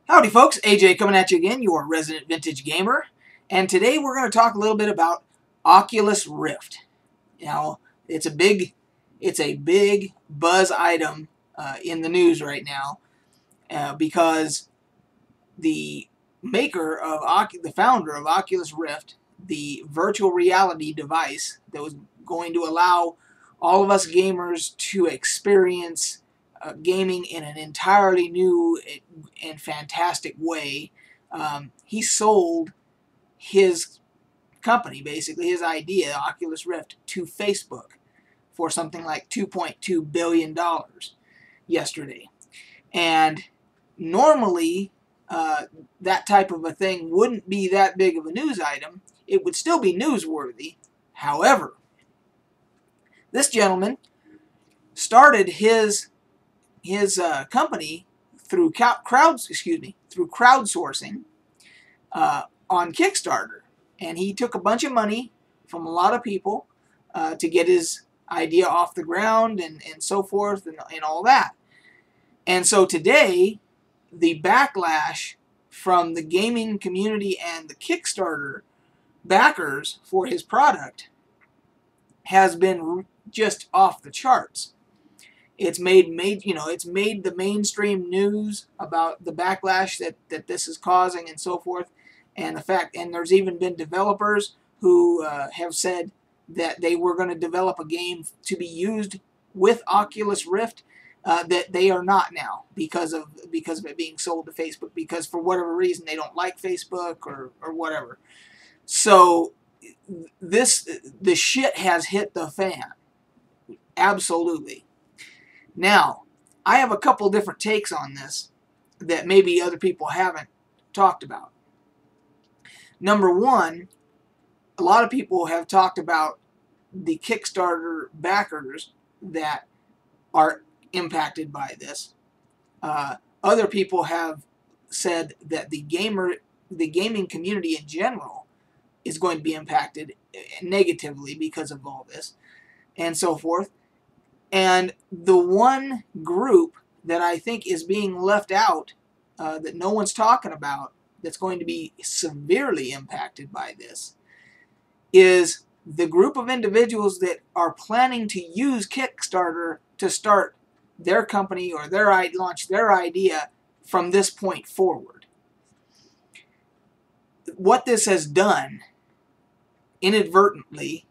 Howdy folks, AJ coming at you again, your resident vintage gamer, and today we're going to talk a little bit about Oculus Rift. Now, it's a big buzz item in the news right now because the the founder of Oculus Rift, the virtual reality device that was going to allow all of us gamers to experience gaming in an entirely new and fantastic way. He sold his company, basically his idea, Oculus Rift, to Facebook for something like $2.2 billion yesterday. And normally, that type of a thing wouldn't be that big of a news item. It would still be newsworthy. However, this gentleman started his company through crowdsourcing on Kickstarter, and he took a bunch of money from a lot of people to get his idea off the ground and so forth and all that. And so today, the backlash from the gaming community and the Kickstarter backers for his product has been just off the charts. It's made the mainstream news about the backlash that this is causing and so forth, and there's even been developers who have said that they were going to develop a game to be used with Oculus Rift that they are not now because of it being sold to Facebook, because for whatever reason they don't like Facebook or whatever. So the shit has hit the fan. Absolutely. Now, I have a couple different takes on this that maybe other people haven't talked about. Number one, a lot of people have talked about the Kickstarter backers that are impacted by this. Other people have said that the gaming community in general is going to be impacted negatively because of all this and so forth. And the one group that I think is being left out, that no one's talking about, that's going to be severely impacted by this, is the group of individuals that are planning to use Kickstarter to start their company or launch their idea from this point forward. What this has done, inadvertently,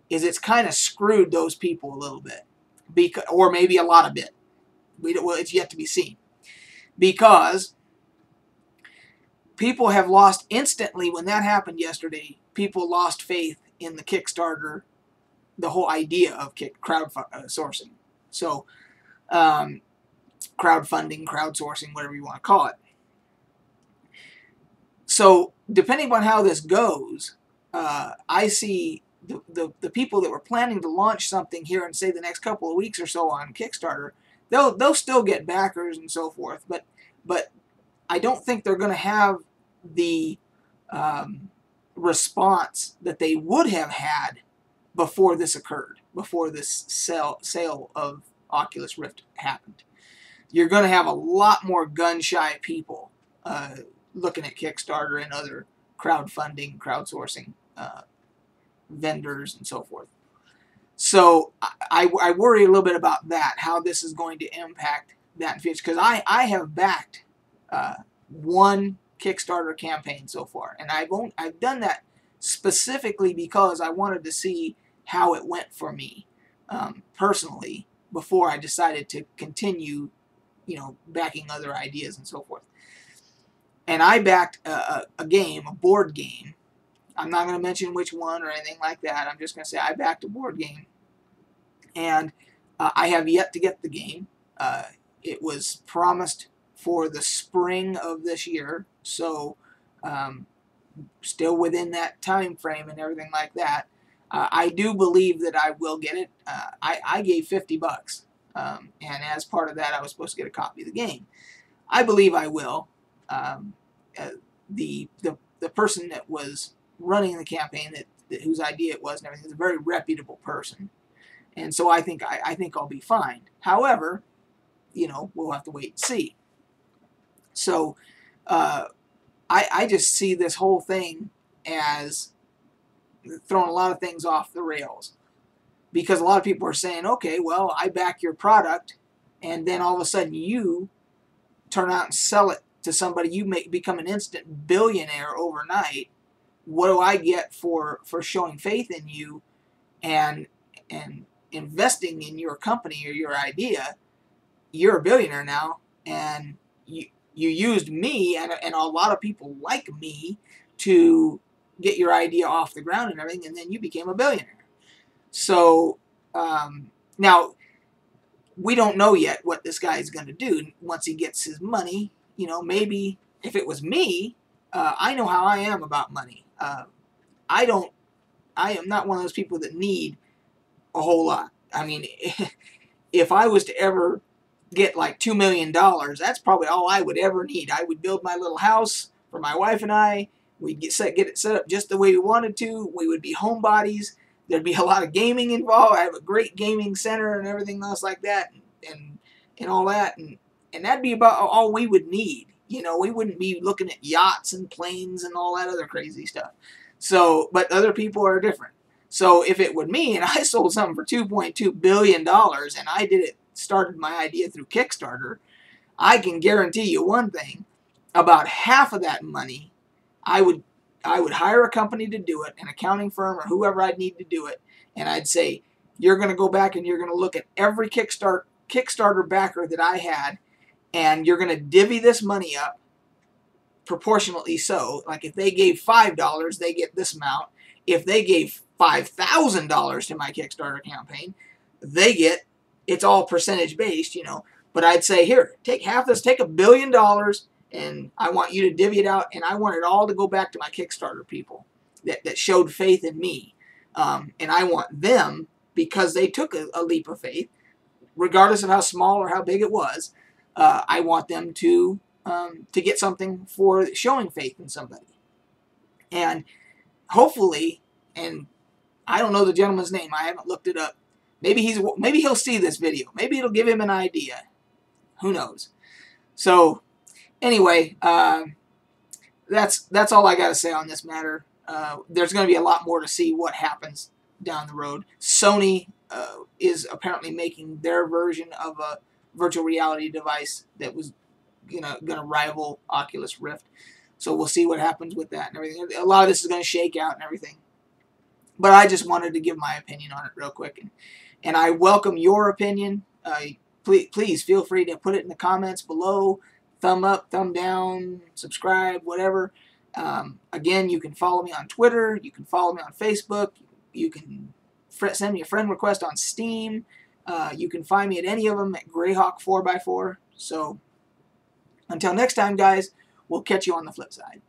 is it's kind of screwed those people a little bit. Or maybe a lot of bit. Well, it's yet to be seen. Because people have lost instantly, when that happened yesterday, people lost faith in the Kickstarter, the whole idea of crowdsourcing. So, crowdfunding, crowdsourcing, whatever you want to call it. So, depending on how this goes, I see the people that were planning to launch something here in, say, the next couple of weeks or so on Kickstarter, they'll still get backers and so forth, but I don't think they're going to have the response that they would have had before this occurred, before this sale of Oculus Rift happened. You're going to have a lot more gun-shy people looking at Kickstarter and other crowdfunding, crowdsourcing vendors and so forth. So I worry a little bit about that, how this is going to impact that in future, because I have backed one Kickstarter campaign so far, and I've done that specifically because I wanted to see how it went for me personally before I decided to continue, backing other ideas and so forth. And I backed a board game. I'm not going to mention which one or anything like that. I'm just going to say I backed a board game. And I have yet to get the game. It was promised for the spring of this year. So still within that time frame and everything like that. I do believe that I will get it. I gave $50. And as part of that, I was supposed to get a copy of the game. I believe I will. The person that was running the campaign, whose idea it was and everything, is a very reputable person, and so I think I'll be fine. However, we'll have to wait and see. So I just see this whole thing as throwing a lot of things off the rails, because a lot of people are saying, okay, well, I back your product, and then all of a sudden you turn out and sell it to somebody, you become an instant billionaire overnight. What do I get for showing faith in you and investing in your company or your idea? You're a billionaire now, and you used me and a lot of people like me to get your idea off the ground and everything, and then you became a billionaire. So now we don't know yet what this guy is going to do once he gets his money. You know, maybe if it was me, I know how I am about money. I don't. I am not one of those people that need a whole lot. I mean, if I was to ever get like $2 million, that's probably all I would ever need. I would build my little house for my wife and I. We'd get it set up just the way we wanted to. We would be homebodies. There'd be a lot of gaming involved. I have a great gaming center and everything else like that, and all that, and that'd be about all we would need. You know, we wouldn't be looking at yachts and planes and all that other crazy stuff. So, but other people are different. So if it were me and I sold something for $2.2 billion and I started my idea through Kickstarter, I can guarantee you one thing: about half of that money, I would hire a company to do it, an accounting firm or whoever I'd need to do it, and I'd say, you're going to go back and you're going to look at every Kickstarter backer that I had, and you're going to divvy this money up proportionately. So, like if they gave $5, they get this amount. If they gave $5,000 to my Kickstarter campaign, it's all percentage based, you know. But I'd say, here, take half this, take $1 billion, and I want you to divvy it out, and I want it all to go back to my Kickstarter people that showed faith in me. And I want them, because they took a leap of faith, regardless of how small or how big it was, I want them to get something for showing faith in somebody. And hopefully, and I don't know the gentleman's name, I haven't looked it up. Maybe he'll see this video. Maybe it'll give him an idea. Who knows? So anyway, that's all I got to say on this matter. There's going to be a lot more to see what happens down the road. Sony is apparently making their version of a virtual reality device that was going to rival Oculus Rift. So we'll see what happens with that and everything. A lot of this is going to shake out and everything. But I just wanted to give my opinion on it real quick. And I welcome your opinion. Please feel free to put it in the comments below. Thumb up, thumb down, subscribe, whatever. Again, you can follow me on Twitter. You can follow me on Facebook. You can send me a friend request on Steam. You can find me at any of them at Greyhawk 4x4. So until next time, guys, we'll catch you on the flip side.